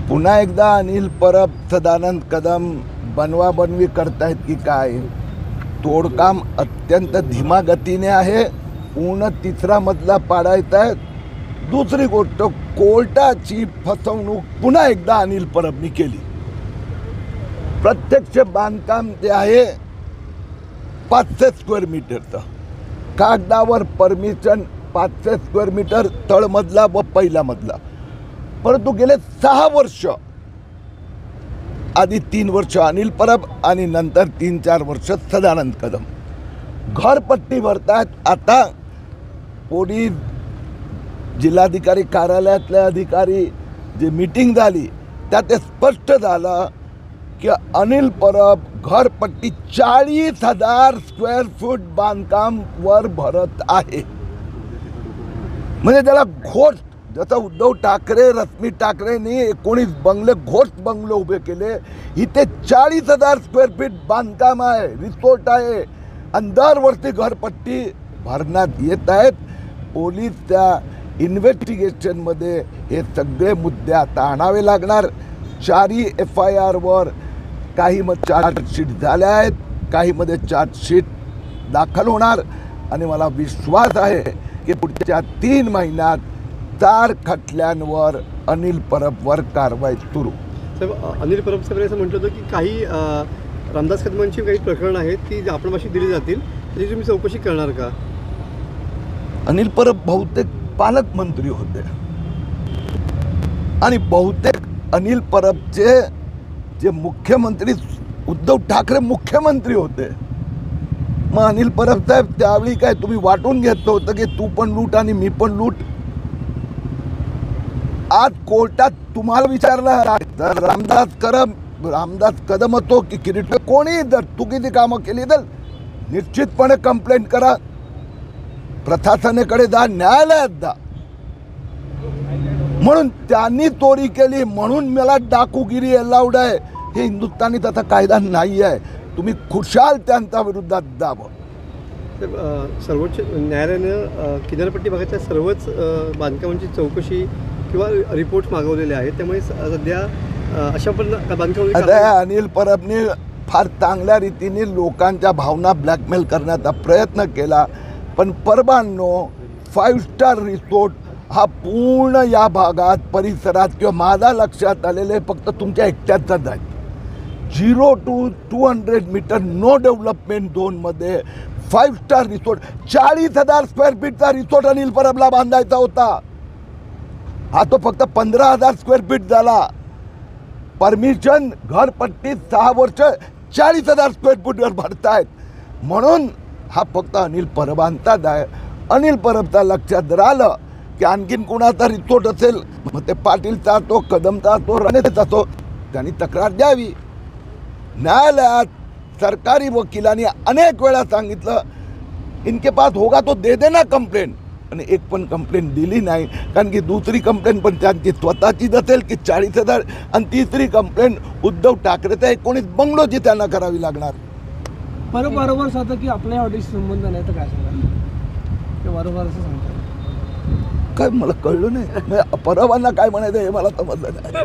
पुन्हा एकदा अनिल परब सदानंद कदम बनवाबनवी करतायत की काय? तोडकाम अत्यंत धीमा गतीने आहे. पूर्ण तिसरा मजला पाडायचा आहे. दुसरी गोष्ट, कोर्टाची फसवणूक पुन्हा एकदा अनिल परबनी केली. प्रत्यक्ष बांधकाम जे आहे 500 स्क्वेअर मीटरचं, कागदावर परमिशन 500 स्क्वेअर मीटर तळमजला व पहिला मजला, परंतु गेले 6 वर्ष, आधी 3 वर्ष अनिल परब आणि नंतर 3-4 वर्ष सदानंद कदम घरपट्टी भरतात. आता पोलीस जिल्हाधिकारी कार्यालयातले अधिकारी जे मीटिंग झाली त्यात ते स्पष्ट झालं की अनिल परब घरपट्टी 40,000 स्क्वेअर फूट बांधकाम वर भरत आहे. म्हणजे त्याला घोस्ट, जसं उद्धव ठाकरे, रश्मी ठाकरेंनी 19 बंगले, घोस्ट बंगले उभे केले, इथे 40,000 स्क्वेअर फीट बांधकाम आहे, रिसोर्ट आहे आणि दरवर्षी घरपट्टी भरण्यात येत आहेत. पोलीस त्या इन्व्हेस्टिगेशनमध्ये हे सगळे मुद्दे आता आणावे लागणार. 4 FIR वर काही मग चार्जशीट झाल्या आहेत, काहीमध्ये चार्जशीट दाखल होणार आणि मला विश्वास आहे की पुढच्या 3 महिन्यात 4 खटल्यांवर अनिल परबवर कारवाई सुरू. साहेब, अनिल परब साहेब असं म्हटलं होतं की काही रामदास कदमांची काही प्रकरणं आहेत ती आपण भाषेत दिली जातील, त्याची तुम्ही चौकशी करणार का? अनिल परब बहुतेक पालकमंत्री होते आणि बहुतेक अनिल परबचे जे मुख्यमंत्री, उद्धव ठाकरे मुख्यमंत्री होते. मग अनिल परब साहेब त्यावेळी काय तुम्ही वाटून घेतलं होतं की तू पण लूट आणि मी पण लूट? आज कोर्टात तुम्हाला विचारलं, जर रामदास कदम होतो की किरीट, कोणी जर चुकीची कामं केली तर निश्चितपणे कंप्लेंट करा, प्रशासनेकडे जा, न्यायालयात जा. म्हणून त्यांनी चोरी केली म्हणून मला डाकूगिरी अलाउड आहे, हे हिंदुस्थानी तसा कायदा नाही आहे. तुम्ही खुशाल त्यांच्या विरोधात जावं. सर्वोच्च न्यायालयानं किनारपट्टी भागाच्या सर्वच बांधकामांची चौकशी किंवा रिपोर्ट मागवलेले आहेत, त्यामुळे सध्या अशा पण बांधकाम. अनिल परबने फार चांगल्या रीतीने लोकांच्या भावना ब्लॅकमेल करण्याचा प्रयत्न केला, पण परबांनो 5 स्टार रिसोर्ट हा पूर्ण या भागात, परिसरात किंवा माझ्या लक्षात आलेले फक्त तुमच्या एकट्याचाच आहे. 0 to 200 मीटर नो डेव्हलपमेंट झोनमध्ये 5 स्टार रिसोर्ट, 40,000 स्क्वेअर फीटचा रिसोर्ट अनिल परबला बांधायचा होता. हा तो फक्त 15,000 स्क्वेअर फीट झाला. परमिशन घरपट्टी 6 वर्ष 40,000 स्क्वेअर फूटवर भरतायत. म्हणून हा फक्त अनिल परबांचाच आहे. अनिल परबचा लक्षात राहिलं की आणखीन कुणाचा रिसोर्ट असेल, मग ते पाटीलचा असो, कदमचा असो, रणेचा असो, त्यांनी तक्रार द्यावी. न्यायालयात सरकारी वकिलांनी अनेक वेळा सांगितलं इनके पास होगा तो दे देना कंप्लेंट, आणि एक पण कंप्लेंट दिली नाही. कारण की दुसरी कंप्लेंट पण त्यांची स्वतःचीच असेल की 40,000, आणि तिसरी कंप्लेंट उद्धव ठाकरेचा 19 बंगलोची त्यांना करावी लागणार. बरोबर सांगतं की आपल्या ऑडिशी संबंध नाही तर काय सांगा, ते बरोबर असं सांगतात. काय मला कळलं नाही, परवांना काय म्हणायचं हे मला समजलं नाही.